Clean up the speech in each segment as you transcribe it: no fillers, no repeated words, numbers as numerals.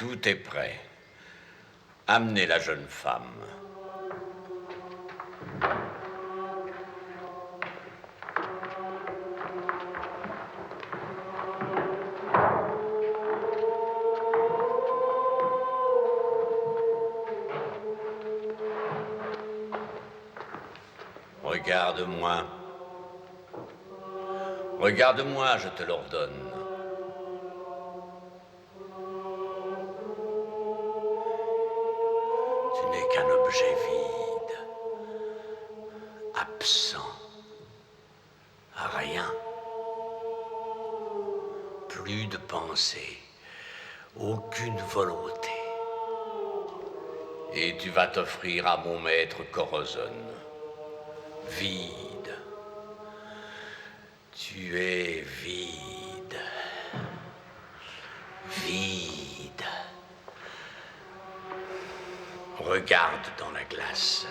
Tout est prêt. Amenez la jeune femme. Regarde-moi. Regarde-moi, je te l'ordonne. Tu n'es qu'un objet vide, absent, rien. Plus de pensée, aucune volonté. Et tu vas t'offrir à mon maître Corozon. Vide. Tu es vide. Vide. Regarde dans la glace.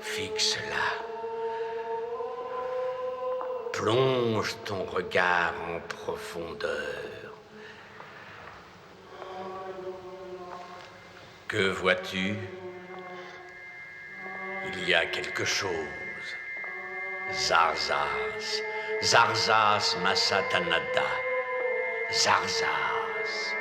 Fixe-la. Plonge ton regard en profondeur. Que vois-tu? Il y a quelque chose. Zarzas. Zarzas Masatanada. Zarzas.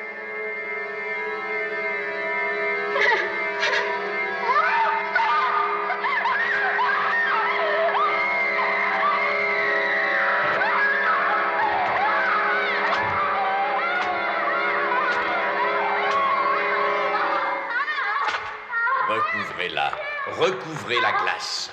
Recouvrez-la. Recouvrez la glace.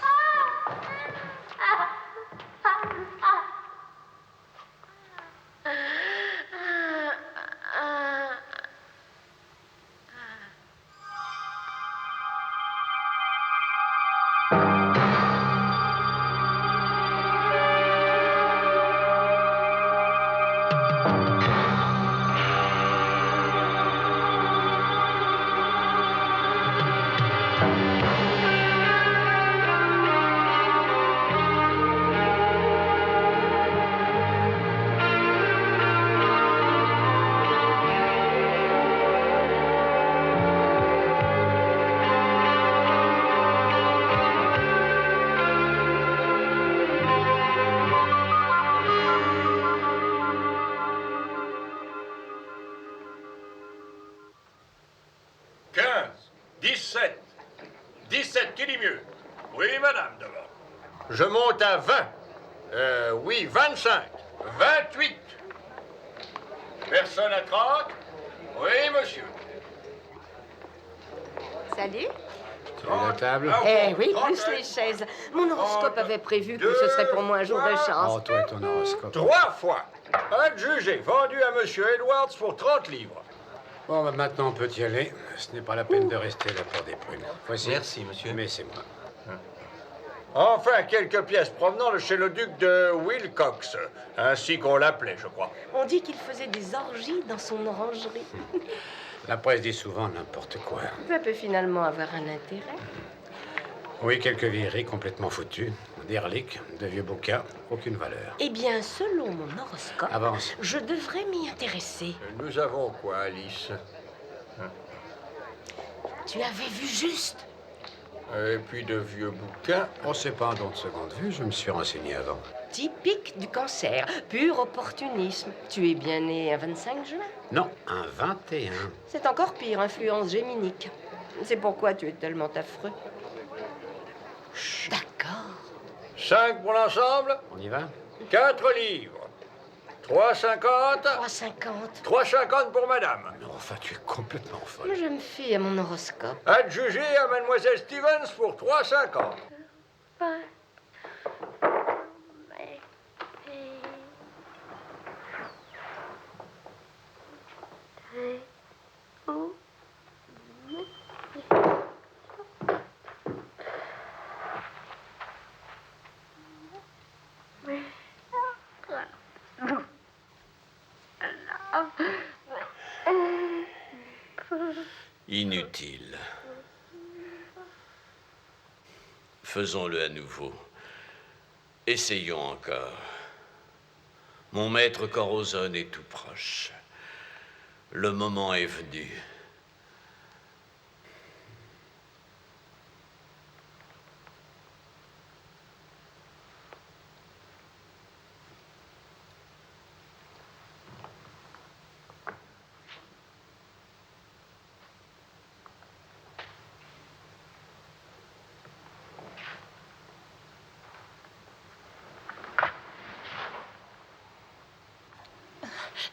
Je monte à 20. Oui, 25. 28. Personne à 30? Oui, monsieur. Salut. Sur la table. Eh oui, plus les chaises. Mon horoscope avait prévu que ce serait pour moi un jour de chance. Oh, toi et ton horoscope. 3 fois. Adjugé, vendu à monsieur Edwards pour 30 livres. Bon, bah, maintenant on peut y aller. Ce n'est pas la peine de rester là pour des prunes. Voici. Merci, monsieur. Mais c'est moi. Enfin, quelques pièces provenant de chez le duc de Wilcox, ainsi qu'on l'appelait, je crois. On dit qu'il faisait des orgies dans son orangerie. La presse dit souvent n'importe quoi. Ça peut finalement avoir un intérêt. Oui, quelques vieilleries complètement foutues. Des reliques, de vieux bouquins, aucune valeur. Eh bien, selon mon horoscope, Avance. je devrais m'y intéresser. Nous avons quoi, Alice? Tu avais vu juste. Et puis de vieux bouquins. Oh, c'est pas un don de seconde vue, je me suis renseigné avant. Typique du cancer, pur opportunisme. Tu es bien né un 25 juin? Non, un 21. C'est encore pire, influence géminique. C'est pourquoi tu es tellement affreux. D'accord. 5 pour l'ensemble? On y va? 4 livres. 3,50. 3,50. 3,50 pour madame. Non, enfin, tu es complètement folle. Moi, je me fie à mon horoscope. Adjugé à mademoiselle Stevens pour 3,50. Inutile. Faisons-le à nouveau. Essayons encore. Mon maître Corozon est tout proche. Le moment est venu.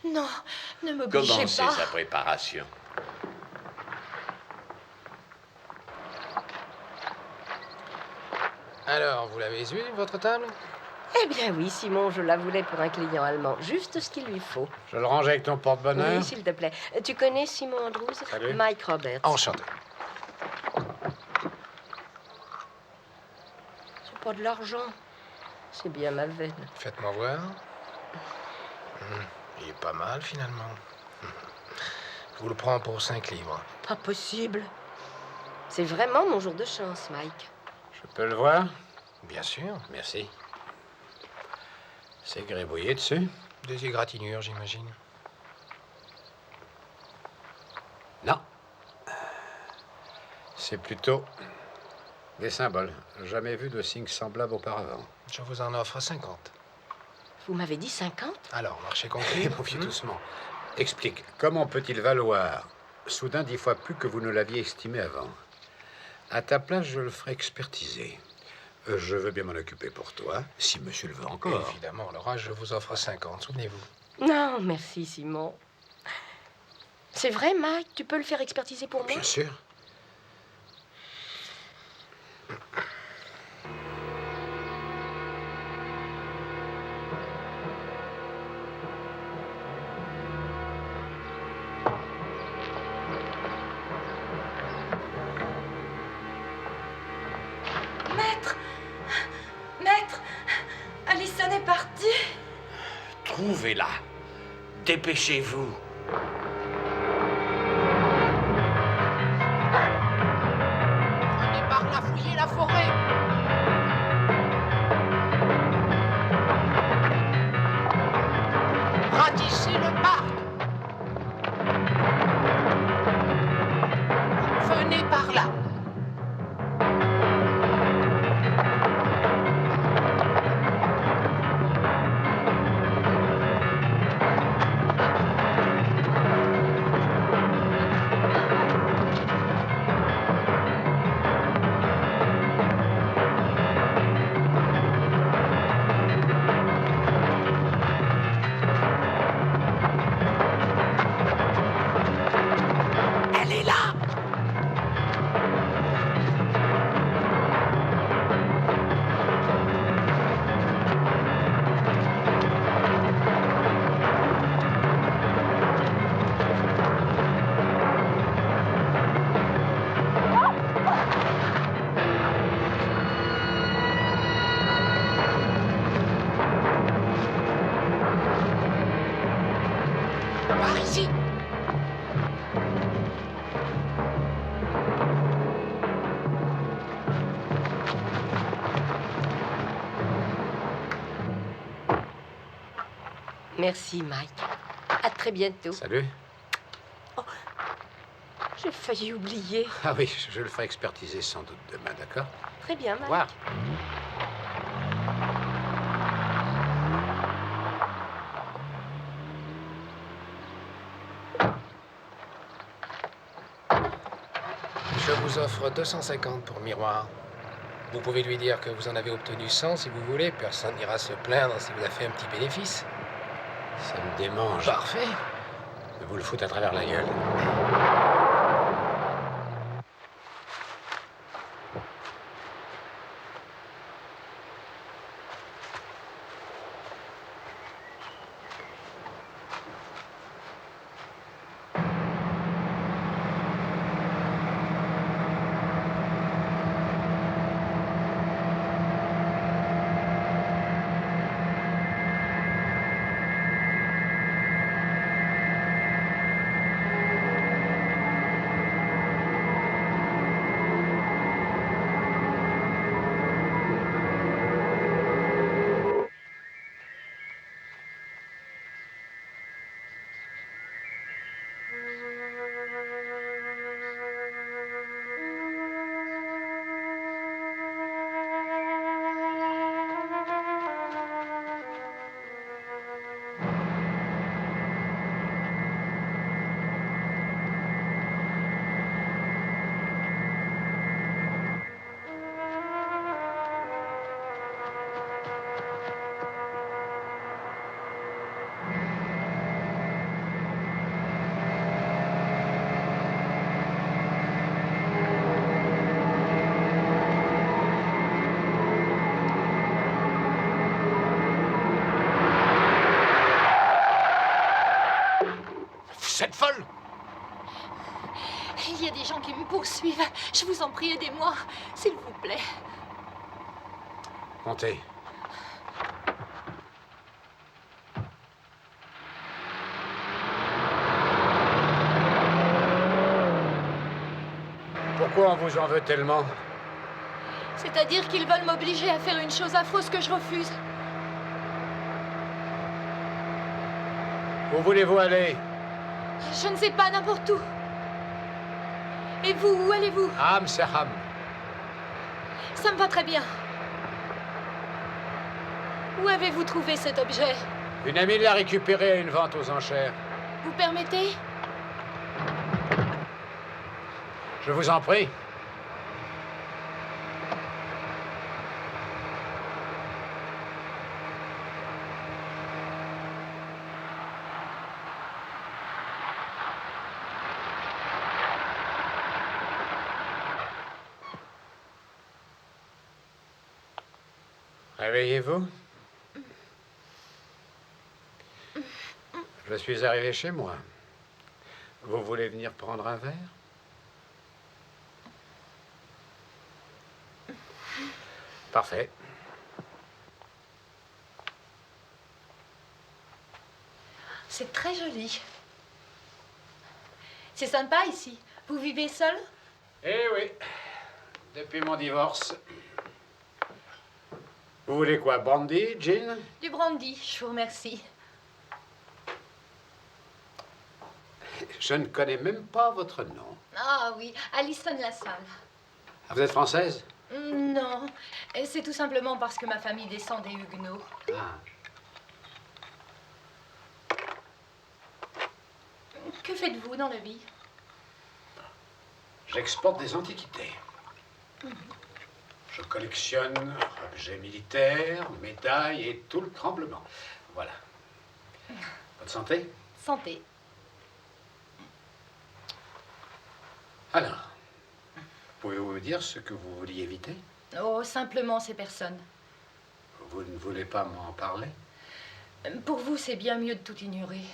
Non, ne m'obligez Commencez pas. sa préparation. Alors, vous l'avez eu, votre table? Eh bien oui, Simon, je la voulais pour un client allemand. Juste ce qu'il lui faut. Je le range avec ton porte-bonheur. Oui, s'il te plaît. Tu connais Simon Andrews? Salut. Mike Roberts. Enchanté. C'est pas de l'argent. C'est bien ma veine. Faites-moi voir. Il est pas mal, finalement. Je vous le prends pour 5 livres. Pas possible. C'est vraiment mon jour de chance, Mike. Je peux le voir? Bien sûr. Merci. C'est gribouillé dessus? Des égratignures, j'imagine. Non. C'est plutôt des symboles. Jamais vu de signe semblable auparavant. Je vous en offre 50. Vous m'avez dit 50? Alors, marché conclu. Mon vieux, doucement. Explique, comment peut-il valoir soudain 10 fois plus que vous ne l'aviez estimé avant? À ta place, je le ferai expertiser. Je veux bien m'en occuper pour toi, si monsieur le veut encore. Évidemment, Laura, je vous offre 50, souvenez-vous. Non, merci, Simon. C'est vrai, Mike? Tu peux le faire expertiser pour moi? Bien sûr. Maître! Maître! Alison est partie! Trouvez-la. Dépêchez-vous. Prenez par là, fouillez la forêt. Ratissez le parc. Venez par là. Elle est là. Par ici. Merci, Mike. À très bientôt. Salut. J'ai failli oublier. Ah oui, je le ferai expertiser sans doute demain, d'accord? Très bien, Au Mike. revoir. Je vous offre 250 pour le miroir. Vous pouvez lui dire que vous en avez obtenu 100 si vous voulez. Personne n'ira se plaindre si vous a fait un petit bénéfice. Ça me démange Parfait. de vous le foutre à travers la gueule. Vous êtes folle? Il y a des gens qui me poursuivent. Je vous en prie, aidez-moi, s'il vous plaît. Montez. Pourquoi on vous en veut tellement? C'est-à-dire qu'ils veulent m'obliger à faire une chose affreuse que je refuse. Où voulez-vous aller? Je ne sais pas, n'importe où. Et vous, où allez-vous? À Amsterdam. Ça me va très bien. Où avez-vous trouvé cet objet? Une amie l'a récupéré à une vente aux enchères. Vous permettez? Je vous en prie. Réveillez-vous. Je suis arrivé chez moi. Vous voulez venir prendre un verre? Parfait. C'est très joli. C'est sympa ici. Vous vivez seul? Eh oui, depuis mon divorce. Vous voulez quoi, brandy, gin? Du brandy, je vous remercie. Je ne connais même pas votre nom. Ah oui, Alison Lassalle. Ah, vous êtes française? Non, c'est tout simplement parce que ma famille descend des Huguenots. Ah. Que faites-vous dans la vie? J'exporte des antiquités. Je collectionne objets militaires, médailles et tout le tremblement. Voilà. Votre santé? Santé. Alors, pouvez-vous me dire ce que vous vouliez éviter? Oh, simplement ces personnes. Vous ne voulez pas m'en parler? Pour vous, c'est bien mieux de tout ignorer.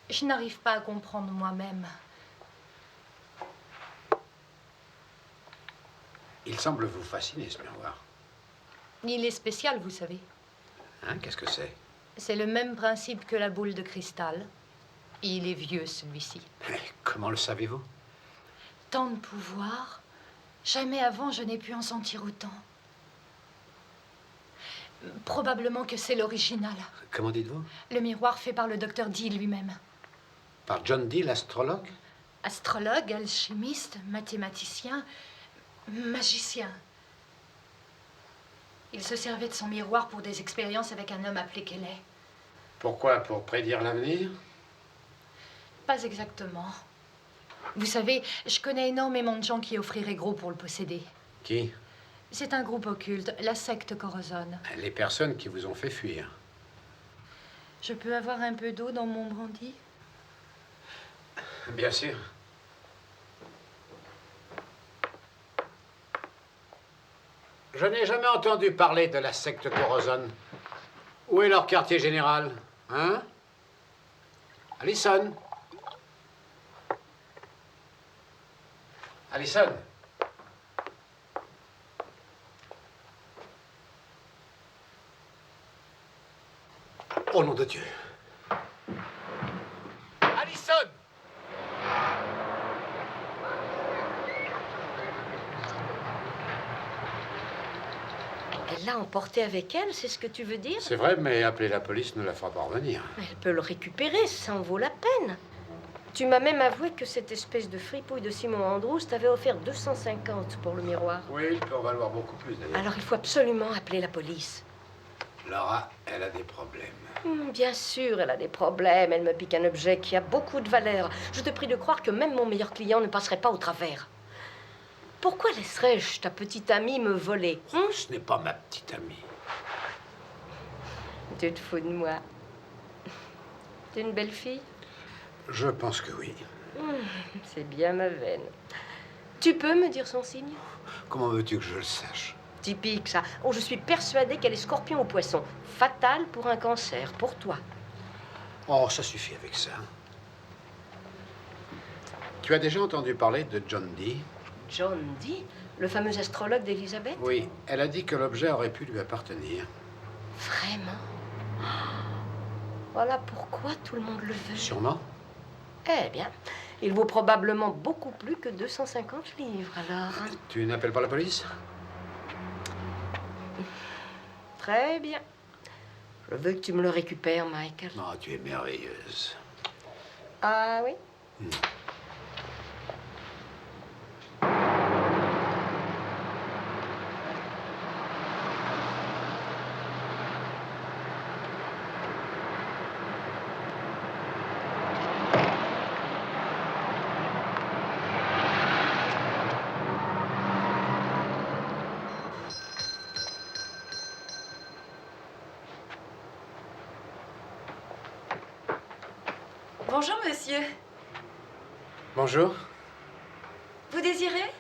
Je n'arrive pas à comprendre moi-même. Il semble vous fasciner, ce miroir. Il est spécial, vous savez. Hein, qu'est-ce que c'est? C'est le même principe que la boule de cristal. Il est vieux, celui-ci. Mais comment le savez-vous? Tant de pouvoir. Jamais avant je n'ai pu en sentir autant. Probablement que c'est l'original. Comment dites-vous? Le miroir fait par le docteur Dee lui-même. Par John Dee, l'astrologue? Astrologue, alchimiste, mathématicien, magicien. Il se servait de son miroir pour des expériences avec un homme appelé Kelly. Pourquoi? Pour prédire l'avenir? Pas exactement. Vous savez, je connais énormément de gens qui offriraient gros pour le posséder. Qui? C'est un groupe occulte, la secte Corazon. Les personnes qui vous ont fait fuir. Je peux avoir un peu d'eau dans mon brandy? Bien sûr. Je n'ai jamais entendu parler de la secte Corazon. Où est leur quartier général? Hein? Alison? Alison? Au nom de Dieu. Alison! Elle l'a emporté avec elle, c'est ce que tu veux dire? C'est vrai, mais appeler la police ne la fera pas revenir. Elle peut le récupérer, ça en vaut la peine. Tu m'as même avoué que cette espèce de fripouille de Simon Andrews t'avait offert 250 pour le miroir. Oui, il peut en valoir beaucoup plus d'ailleurs. Alors il faut absolument appeler la police. Laura, elle a des problèmes. Bien sûr, elle a des problèmes. Elle me pique un objet qui a beaucoup de valeur. Je te prie de croire que même mon meilleur client ne passerait pas au travers. Pourquoi laisserais-je ta petite amie me voler? Ce n'est pas ma petite amie. Tu te fous de moi. T'es une belle fille? Je pense que oui. C'est bien ma veine. Tu peux me dire son signe? Comment veux-tu que je le sache? Typique, ça. Oh, je suis persuadée qu'elle est scorpion au poisson. Fatale pour un cancer, pour toi. Oh, ça suffit avec ça. Tu as déjà entendu parler de John Dee? John Dee, le fameux astrologue d'Elisabeth? Oui, elle a dit que l'objet aurait pu lui appartenir. Vraiment? Voilà pourquoi tout le monde le veut. Sûrement. Eh bien, il vaut probablement beaucoup plus que 250 livres, alors. Tu n'appelles pas la police? Très bien. Je veux que tu me le récupères, Michael. Oh, tu es merveilleuse. Ah oui? Bonjour, monsieur. Bonjour. Vous désirez?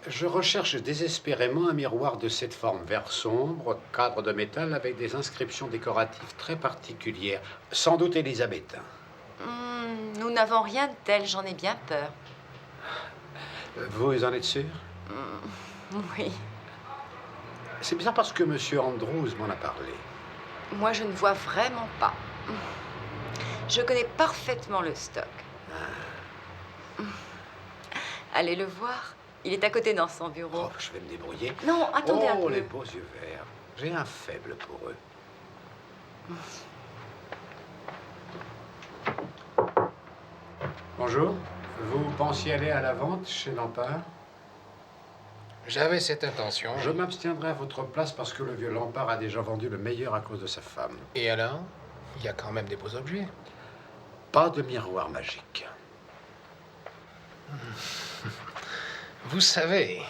Je recherche désespérément un miroir de cette forme vert sombre, cadre de métal avec des inscriptions décoratives très particulières. Sans doute élisabétain. Nous n'avons rien de tel, j'en ai bien peur. Vous en êtes sûr? Oui. C'est bizarre parce que Monsieur Andrews m'en a parlé. Moi, je ne vois vraiment pas. Je connais parfaitement le stock. Allez le voir. Il est à côté dans son bureau. Oh, je vais me débrouiller. Non, attendez un Oh, peu. les beaux yeux verts. J'ai un faible pour eux. Bonjour. Vous pensiez aller à la vente chez Lampard? J'avais cette intention. Je m'abstiendrai à votre place parce que le vieux Lampard a déjà vendu le meilleur à cause de sa femme. Et alors? Il y a quand même des beaux objets. Pas de miroir magique. Vous savez...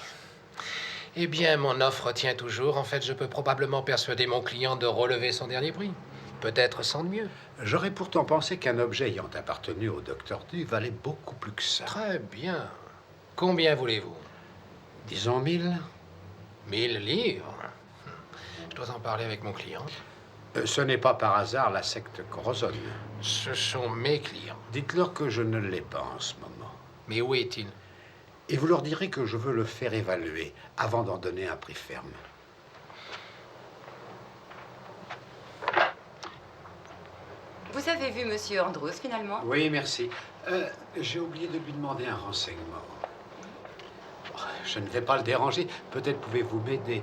Eh bien, mon offre tient toujours. En fait, je peux probablement persuader mon client de relever son dernier prix. Peut-être sans de mieux. J'aurais pourtant pensé qu'un objet ayant appartenu au docteur Dee valait beaucoup plus que ça. Très bien. Combien voulez-vous? Disons 1000. 1000 livres? Je dois en parler avec mon client. Ce n'est pas par hasard la secte Corazon. Ce sont mes clients. Dites-leur que je ne l'ai pas en ce moment. Mais où est-il? Et vous leur direz que je veux le faire évaluer avant d'en donner un prix ferme. Vous avez vu monsieur Andrews, finalement? Oui, merci. J'ai oublié de lui demander un renseignement. Je ne vais pas le déranger. Peut-être pouvez-vous m'aider.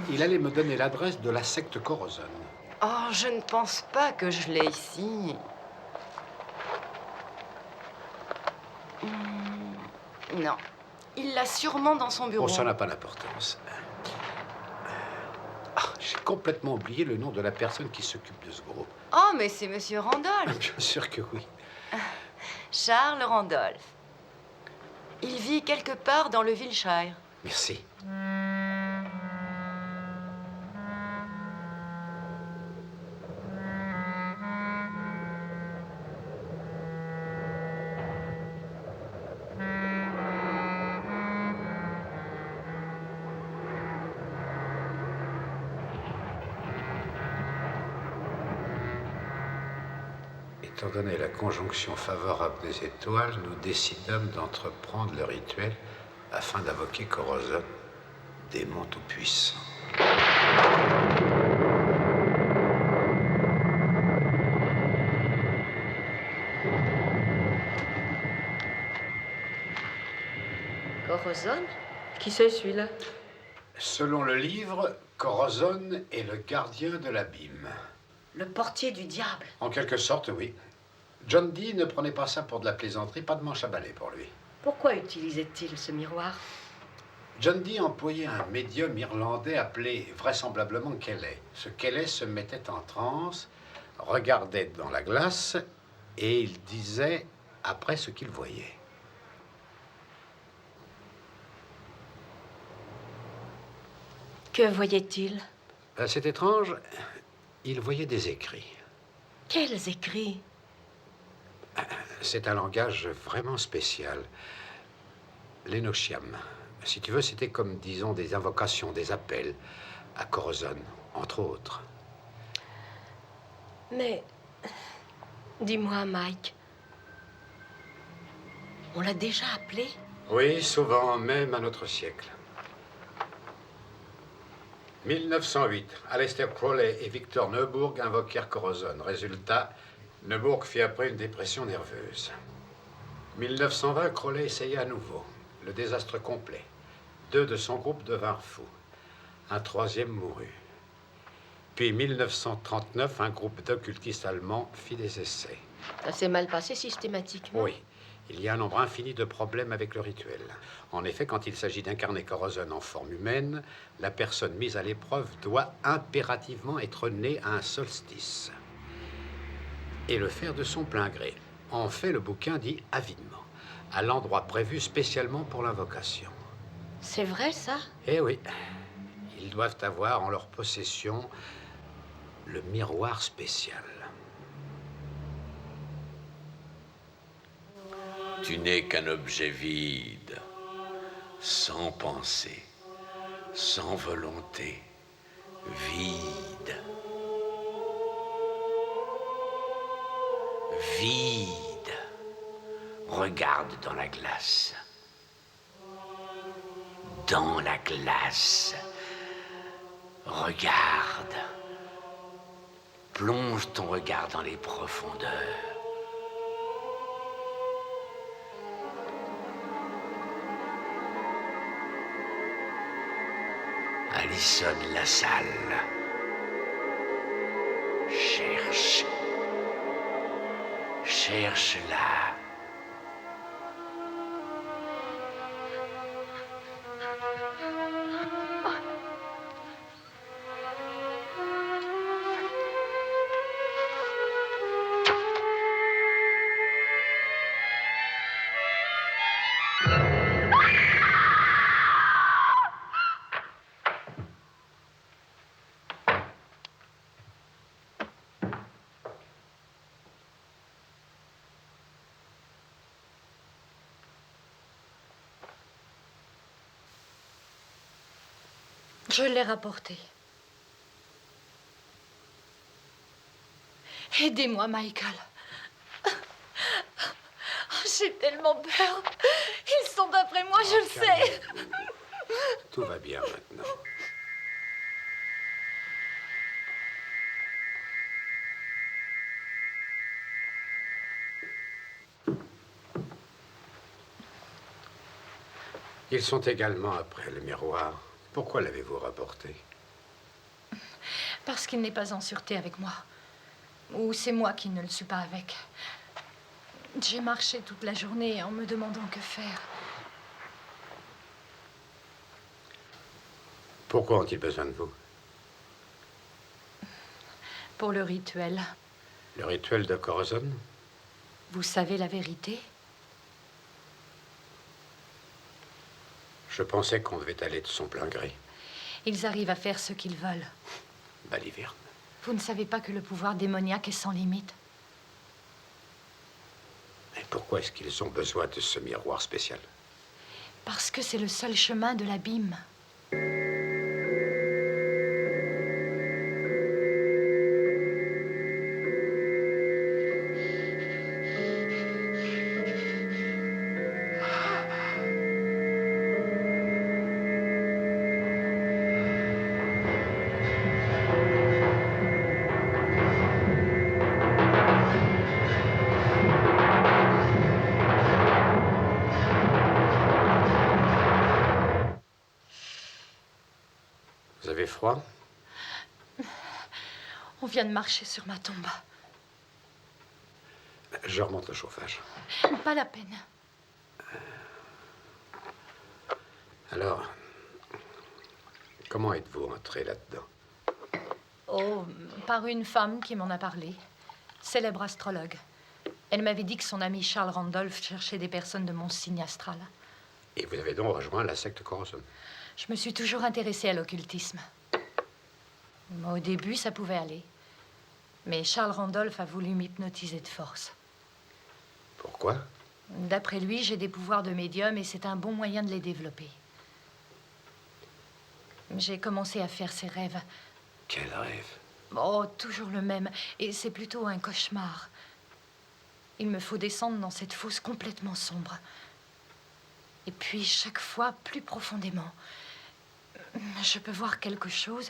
Il allait me donner l'adresse de la secte Corazon. Oh, je ne pense pas que je l'ai ici. Non. Il l'a sûrement dans son bureau. Oh, ça n'a pas d'importance. J'ai complètement oublié le nom de la personne qui s'occupe de ce groupe. Oh, mais c'est monsieur Randolph. Bien sûr que oui. Charles Randolph. Il vit quelque part dans le Wiltshire. Merci. Étant donné la conjonction favorable des étoiles, nous décidâmes d'entreprendre le rituel afin d'invoquer Corazon, démon tout-puissant. Corazon? Qui c'est celui-là? Selon le livre, Corazon est le gardien de l'abîme. Le portier du diable. En quelque sorte, oui. John Dee ne prenait pas ça pour de la plaisanterie, pas de manche à balai pour lui. Pourquoi utilisait-il ce miroir? John Dee employait un médium irlandais appelé vraisemblablement Kelly. Ce Kelly se mettait en transe, regardait dans la glace et il disait après ce qu'il voyait. Que voyait-il? C'est étrange, il voyait des écrits. Quels écrits? C'est un langage vraiment spécial. L'Enochiam. Si tu veux, c'était comme, disons, des invocations, des appels à Corazon, entre autres. Mais, dis-moi, Mike, On l'a déjà appelé? Oui, souvent, même à notre siècle. 1908, Aleister Crowley et Victor Neuburg invoquèrent Corazon. Résultat, Neuburg fit après une dépression nerveuse. 1920, Crowley essaya à nouveau. Le désastre complet. 2 de son groupe devinrent fous. Un 3e mourut. Puis 1939, un groupe d'occultistes allemands fit des essais. Ça s'est mal passé systématiquement. Oui. Il y a un nombre infini de problèmes avec le rituel. En effet, quand il s'agit d'incarner Corazon en forme humaine, la personne mise à l'épreuve doit impérativement être née à un solstice et le faire de son plein gré. En fait, le bouquin dit avidement, à l'endroit prévu spécialement pour l'invocation. C'est vrai, ça? Eh oui, ils doivent avoir en leur possession le miroir spécial. Tu n'es qu'un objet vide, sans pensée, sans volonté, vide. Vide. Regarde dans la glace. Dans la glace. Regarde. Plonge ton regard dans les profondeurs. Alison Lassalle. Cherche. Cherche-la. Je l'ai rapporté. Aidez-moi, Michael. J'ai tellement peur. Ils sont après moi, je le sais. Tout va bien maintenant. Ils sont également après le miroir. Pourquoi l'avez-vous rapporté? Parce qu'il n'est pas en sûreté avec moi. Ou c'est moi qui ne le suis pas avec. J'ai marché toute la journée en me demandant que faire. Pourquoi ont-ils besoin de vous? Pour le rituel. Le rituel de Corazon? Vous savez la vérité? Je pensais qu'on devait aller de son plein gré. Ils arrivent à faire ce qu'ils veulent. Baliverne. Vous ne savez pas que le pouvoir démoniaque est sans limite? Et pourquoi est-ce qu'ils ont besoin de ce miroir spécial? Parce que c'est le seul chemin de l'abîme. Vous avez froid? On vient de marcher sur ma tombe. Je remonte le chauffage. Pas la peine. Alors, comment êtes-vous entré là-dedans? Oh, par une femme qui m'en a parlé. Célèbre astrologue. Elle m'avait dit que son ami Charles Randolph cherchait des personnes de mon signe astral. Et vous avez donc rejoint la secte Corazon? Je me suis toujours intéressée à l'occultisme. Au début, ça pouvait aller. Mais Charles Randolph a voulu m'hypnotiser de force. Pourquoi? D'après lui, j'ai des pouvoirs de médium et c'est un bon moyen de les développer. J'ai commencé à faire ses rêves. Quel rêve? Oh, toujours le même. Et c'est plutôt un cauchemar. Il me faut descendre dans cette fosse complètement sombre. Et puis, chaque fois, plus profondément. Je peux voir quelque chose.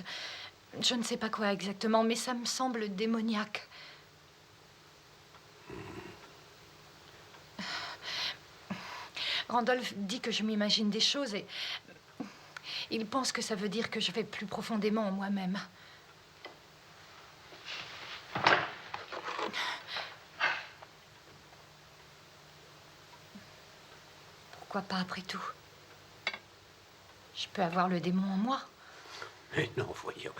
Je ne sais pas quoi exactement, mais ça me semble démoniaque. Randolph dit que je m'imagine des choses et il pense que ça veut dire que je vais plus profondément en moi-même. Pourquoi pas après tout? Je peux avoir le démon en moi. Mais non, voyons.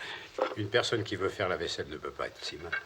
Une personne qui veut faire la vaisselle ne peut pas être si mal.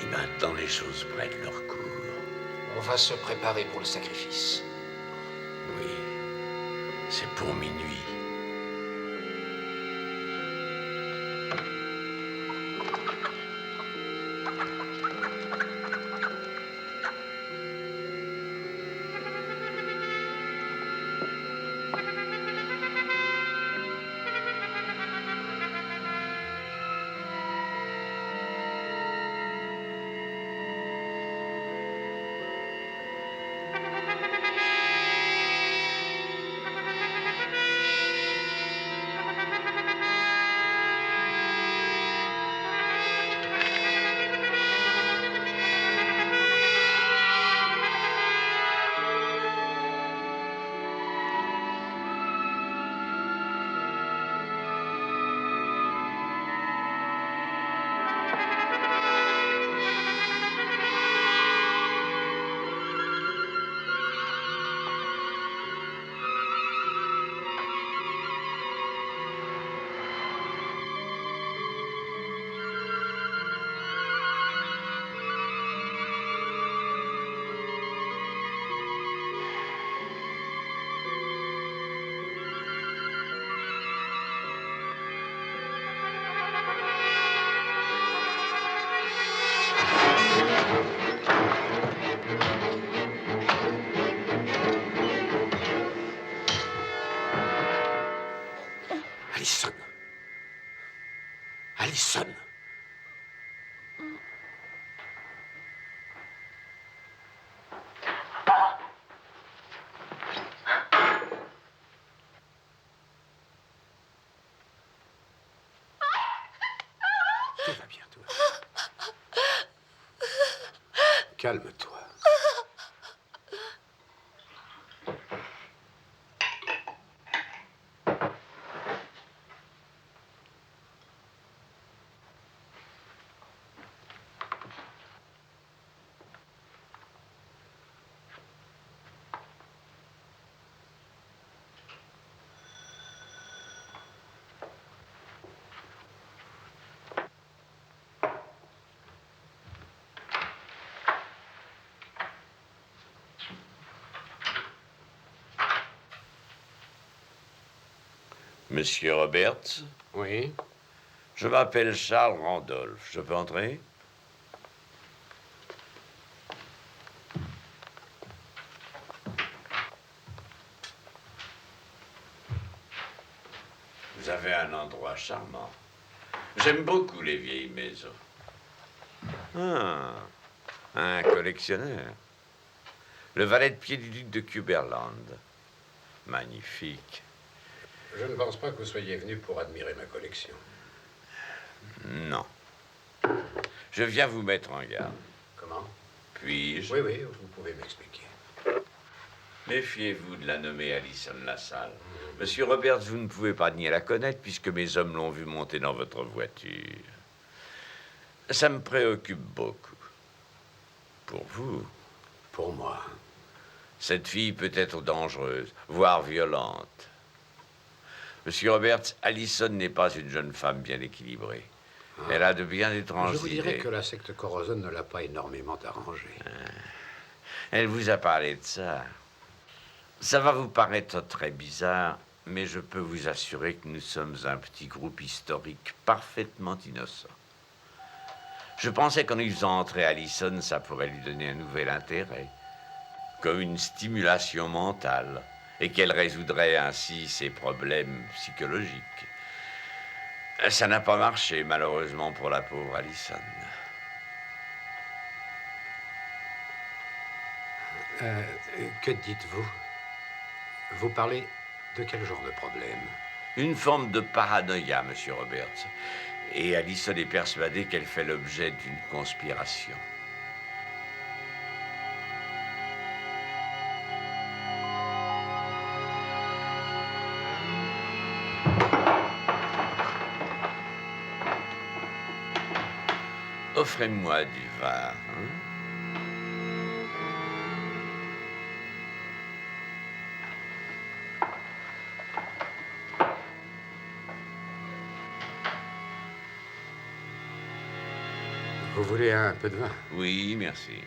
Et maintenant, les choses prennent leur cours. On va se préparer pour le sacrifice. Oui, c'est pour minuit. Allison. Allison. Tout va bien, tout va bien. Calme-toi. Monsieur Roberts, Oui. je m'appelle Charles Randolph. Je peux entrer? Vous avez un endroit charmant. J'aime beaucoup les vieilles maisons. Ah, un collectionneur. Le valet de pied du duc de Cumberland. Magnifique. Je ne pense pas que vous soyez venu pour admirer ma collection. Non. Je viens vous mettre en garde. Comment? Puis-je? Oui, oui, vous pouvez m'expliquer. Méfiez-vous de la nommer Alison Lassalle. Monsieur Roberts, vous ne pouvez pas nier la connaître puisque mes hommes l'ont vu monter dans votre voiture. Ça me préoccupe beaucoup. Pour vous. Pour moi. Cette fille peut être dangereuse, voire violente. Monsieur Roberts, Alison n'est pas une jeune femme bien équilibrée. Elle a de bien étranges Je vous dirais idées. que la secte Corazon ne l'a pas énormément arrangée. Elle vous a parlé de ça. Ça va vous paraître très bizarre, mais je peux vous assurer que nous sommes un petit groupe historique parfaitement innocent. Je pensais qu'en y faisant entrer Alison, ça pourrait lui donner un nouvel intérêt, comme une stimulation mentale, et qu'elle résoudrait ainsi ses problèmes psychologiques. Ça n'a pas marché, malheureusement, pour la pauvre Alison. Que dites-vous? Vous parlez de quel genre de problème? Une forme de paranoïa, monsieur Roberts. Et Alison est persuadée qu'elle fait l'objet d'une conspiration. Offrez-moi du vin, hein? Vous voulez un peu de vin? Oui, merci.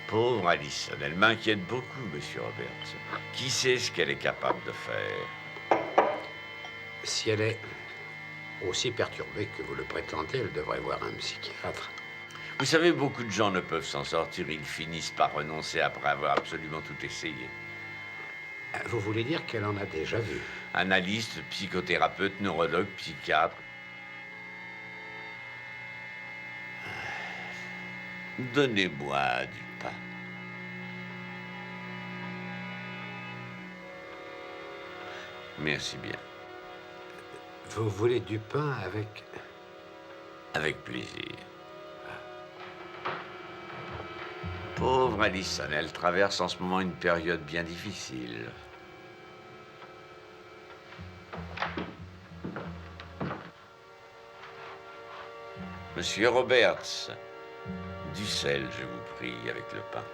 Pauvre Alison, elle m'inquiète beaucoup, monsieur Roberts. Qui sait ce qu'elle est capable de faire? Si elle est aussi perturbée que vous le prétendez, elle devrait voir un psychiatre. Vous savez, beaucoup de gens ne peuvent s'en sortir. Ils finissent par renoncer après avoir absolument tout essayé. Vous voulez dire qu'elle en a déjà vu? Analyste, psychothérapeute, neurologue, psychiatre. Donnez-moi du pain. Merci bien. Vous voulez du pain avec... Avec plaisir. Pauvre Alison, elle traverse en ce moment une période bien difficile. Monsieur Roberts, du sel, je vous prie, avec le pain.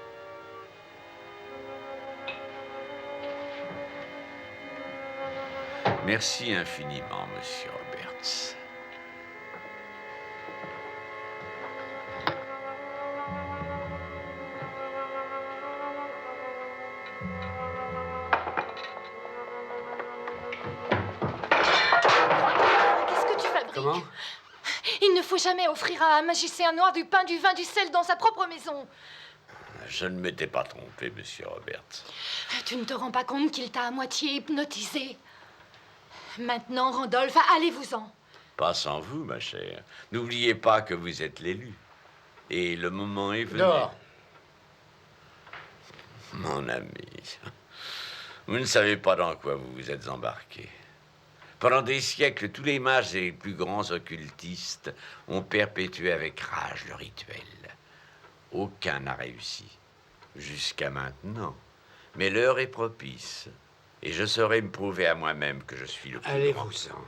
Merci infiniment, monsieur Roberts. Qu'est-ce que tu fabriques? Comment? Il ne faut jamais offrir à un magicien noir du pain, du vin, du sel dans sa propre maison. Je ne m'étais pas trompé, monsieur Roberts. Tu ne te rends pas compte qu'il t'a à moitié hypnotisé? Maintenant, Randolph, allez-vous-en. Pas sans vous, ma chère. N'oubliez pas que vous êtes l'élu. Et le moment est venu. Dehors. Mon ami, vous ne savez pas dans quoi vous vous êtes embarqué. Pendant des siècles, tous les mages et les plus grands occultistes ont perpétué avec rage le rituel. Aucun n'a réussi. Jusqu'à maintenant. Mais l'heure est propice. Et je saurai me prouver à moi-même que je suis le plus grand. Allez-vous-en.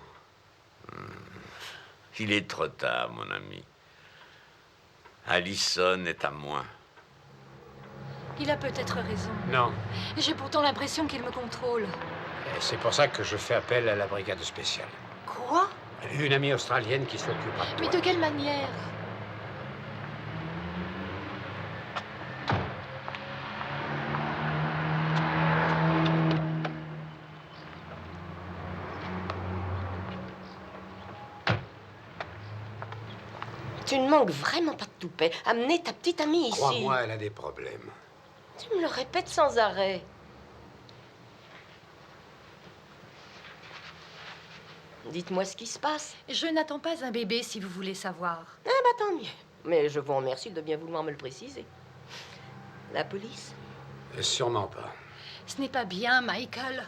Il est trop tard, mon ami. Alison est à moi. Il a peut-être raison. Non. J'ai pourtant l'impression qu'il me contrôle. Et c'est pour ça que je fais appel à la brigade spéciale. Quoi? Une amie australienne qui s'occupera de toi. Mais de quelle manière? Tu ne manques vraiment pas de toupet. Amenez ta petite amie ici. Crois-moi, elle a des problèmes. Tu me le répètes sans arrêt. Dites-moi ce qui se passe. Je n'attends pas un bébé si vous voulez savoir. Ah bah tant mieux. Mais je vous remercie de bien vouloir me le préciser. La police? Sûrement pas. Ce n'est pas bien, Michael.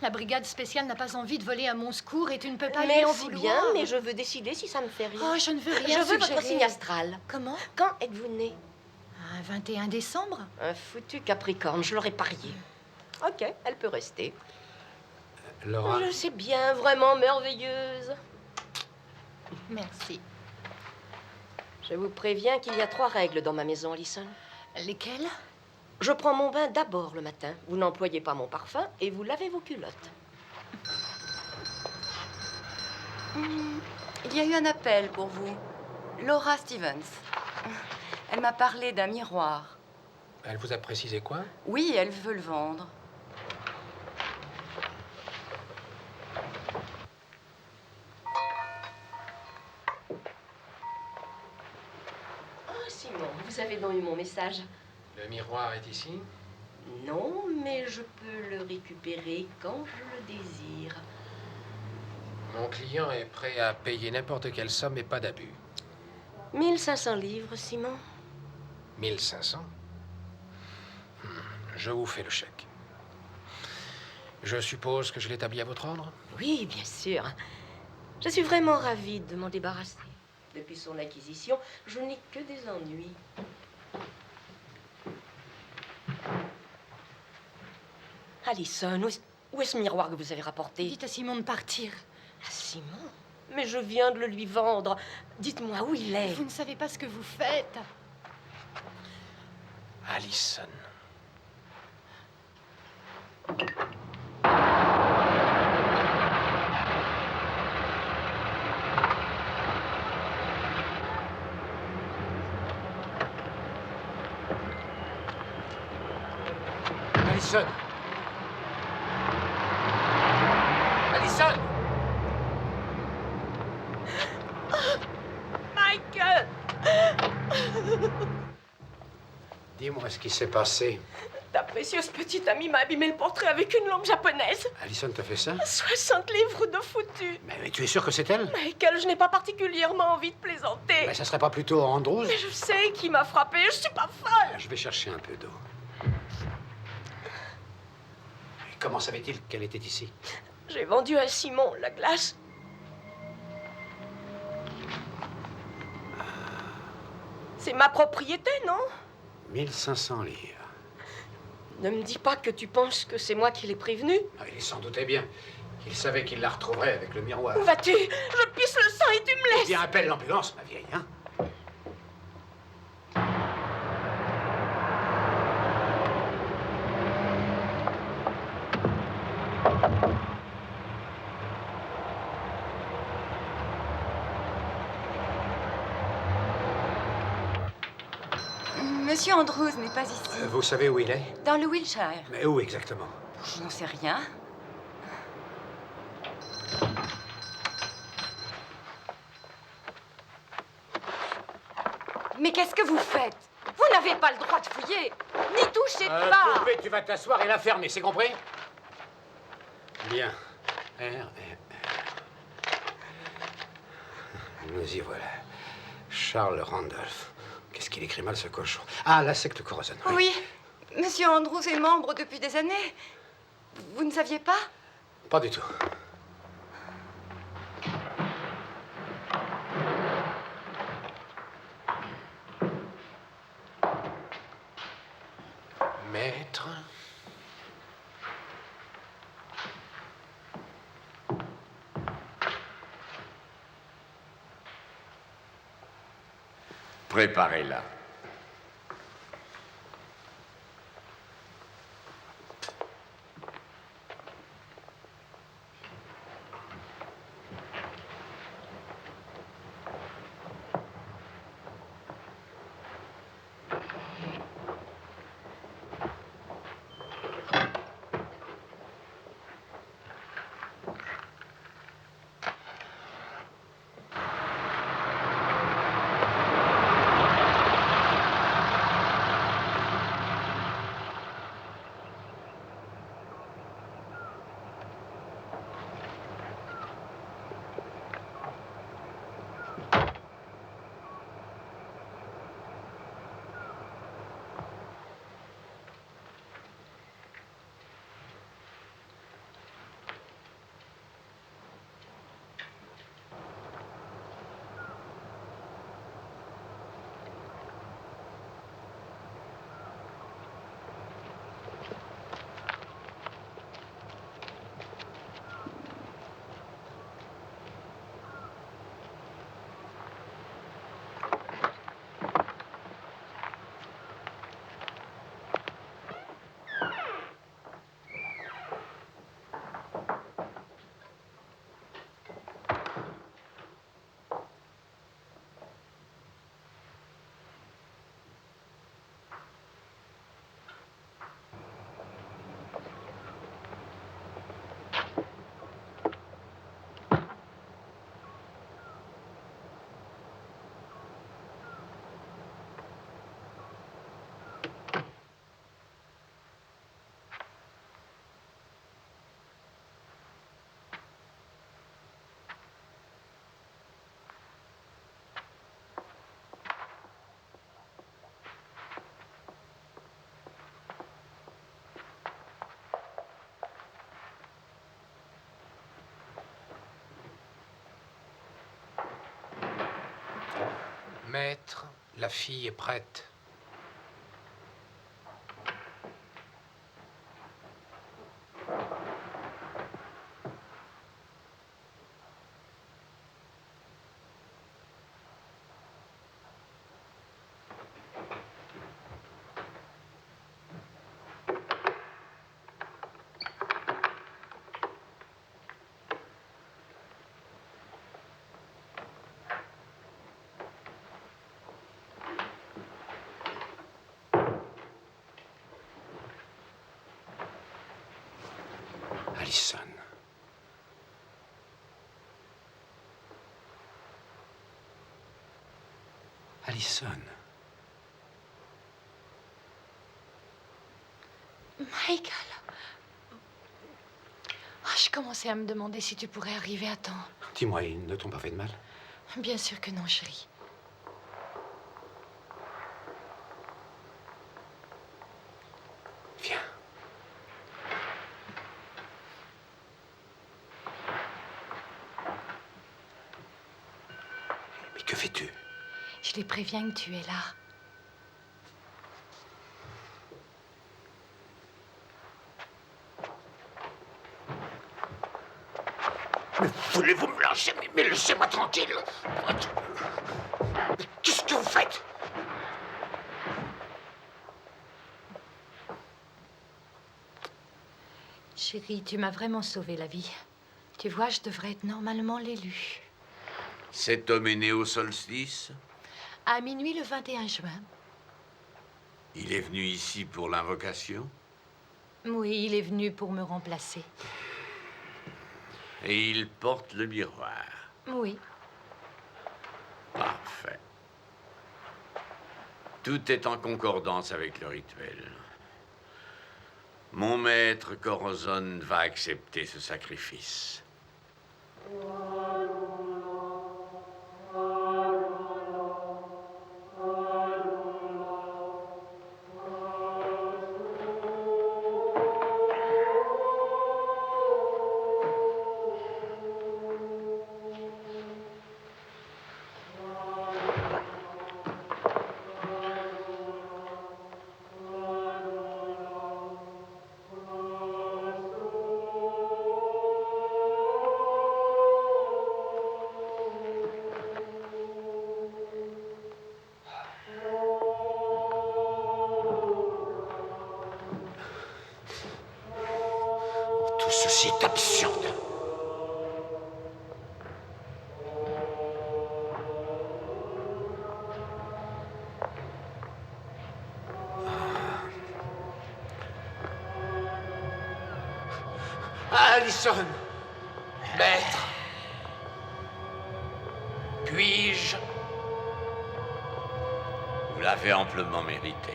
La brigade spéciale n'a pas envie de voler à mon secours et tu ne peux pas lui en Merci vouloir. bien, mais je veux décider si ça me fait rien. Oh, je ne veux rien Je veux votre suggérer. signe astral. Comment? Quand êtes-vous né? Un 21 décembre. Un foutu Capricorne, je l'aurais parié. Ok, elle peut rester. Laura, Je sais bien, vraiment merveilleuse. Merci. Je vous préviens qu'il y a 3 règles dans ma maison, Alison. Lesquelles? Je prends mon bain d'abord le matin. Vous n'employez pas mon parfum et vous lavez vos culottes. Il y a eu un appel pour vous. Laura Stevens. Elle m'a parlé d'un miroir. Elle vous a précisé quoi? Oui, elle veut le vendre. Oh, Simon, vous avez donc eu mon message? Le miroir est ici? Non, mais je peux le récupérer quand je le désire. Mon client est prêt à payer n'importe quelle somme et pas d'abus. 1500 livres, Simon. 1500? Je vous fais le chèque. Je suppose que je l'établis à votre ordre? Oui, bien sûr. Je suis vraiment ravie de m'en débarrasser. Depuis son acquisition, je n'ai que des ennuis. Alison, où est ce miroir que vous avez rapporté? Dites à Simon de partir. Ah, Simon? Mais je viens de le lui vendre. Dites-moi où il est. Vous ne savez pas ce que vous faites. Alison. Alison! Alison! Michael! Dis-moi ce qui s'est passé. Ta précieuse petite amie m'a abîmé le portrait avec une lampe japonaise. Alison t'a fait ça? 60 livres de foutu. Mais tu es sûr que c'est elle? Michael, je n'ai pas particulièrement envie de plaisanter. Mais ça serait pas plutôt Andrews? Mais je sais qui m'a frappé, je suis pas folle. Je vais chercher un peu d'eau. Et comment savait-il qu'elle était ici? J'ai vendu à Simon la glace. C'est ma propriété, non? 1500 livres. Ne me dis pas que tu penses que c'est moi qui l'ai prévenu. Ah, il s'en doutait bien. Il savait qu'il la retrouverait avec le miroir. Où vas-tu? Je pisse le sang et tu me laisses. Bien, appelle l'ambulance, ma vieille, hein? Monsieur Andrews n'est pas ici. Vous savez où il est? Dans le Wiltshire. Mais où exactement? Je n'en sais rien. Mais qu'est-ce que vous faites? Vous n'avez pas le droit de fouiller. N'y touchez pas. Poupée, tu vas t'asseoir et la fermer, c'est compris? Bien. Nous y voilà. Charles Randolph. Qu'est-ce qu'il écrit mal, ce cochon? Ah, la secte Corazon. Oui, Monsieur Andrews est membre depuis des années. Vous ne saviez pas? Pas du tout. Maître. Préparez-la. Maître, la fille est prête. Allison. Allison. Michael. Ah, je commençais à me demander si tu pourrais arriver à temps. Dis-moi, ils ne t'ont pas fait de mal? Bien sûr que non, chérie. Viens. Mais que fais-tu? Je les préviens que tu es là. Mais voulez-vous me lâcher? Mais laissez-moi tranquille. Mais qu'est-ce que vous faites? Chérie, tu m'as vraiment sauvé la vie. Tu vois, je devrais être normalement l'élu. Cet homme est né au solstice. À minuit le 21 juin. Il est venu ici pour l'invocation. Oui, il est venu pour me remplacer. Et il porte le miroir. Oui. Parfait. Tout est en concordance avec le rituel. Mon maître Corazon va accepter ce sacrifice. Tout ceci est absurde. Allison! Maître, puis-je? Vous l'avez amplement mérité.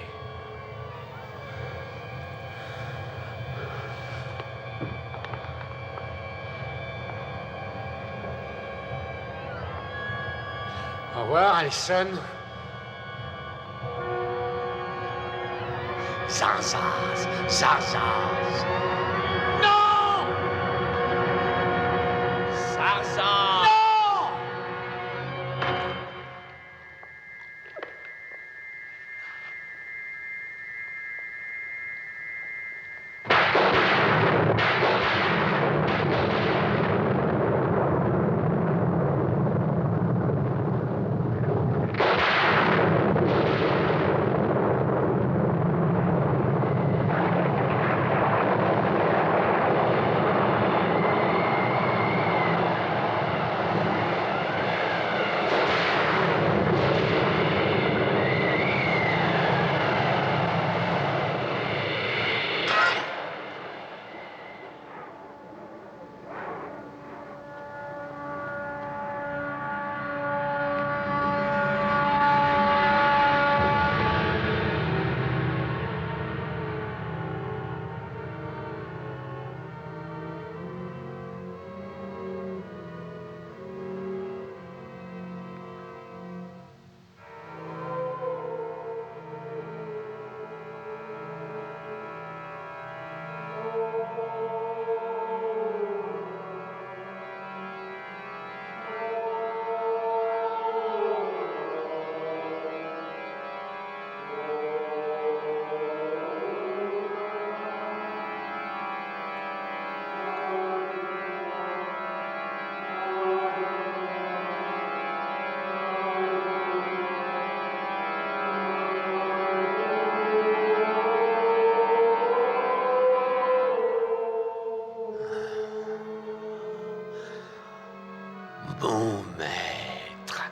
Au revoir, Allison. Zarzaz, Zarzaz. Non! Zarzaz! Non! bon maître.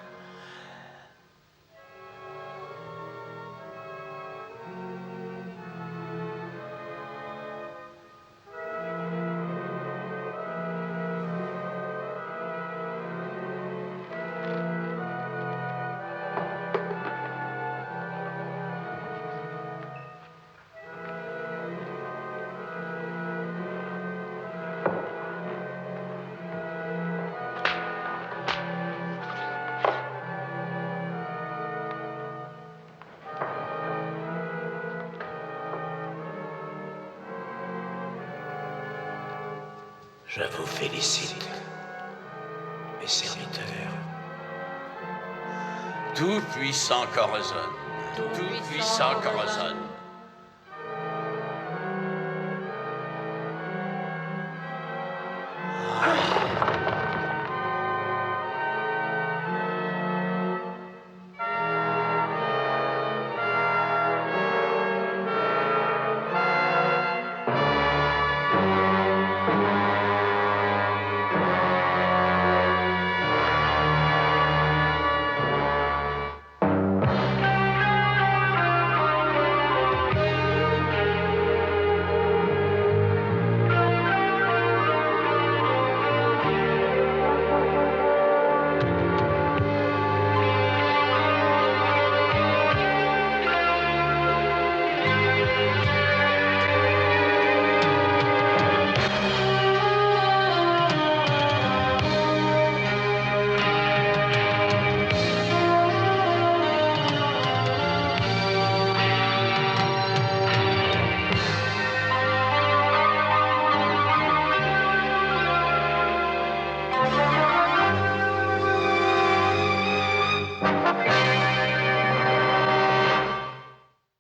Je vous félicite, mes serviteurs. Tout-puissant Corazon, tout-puissant Corazon.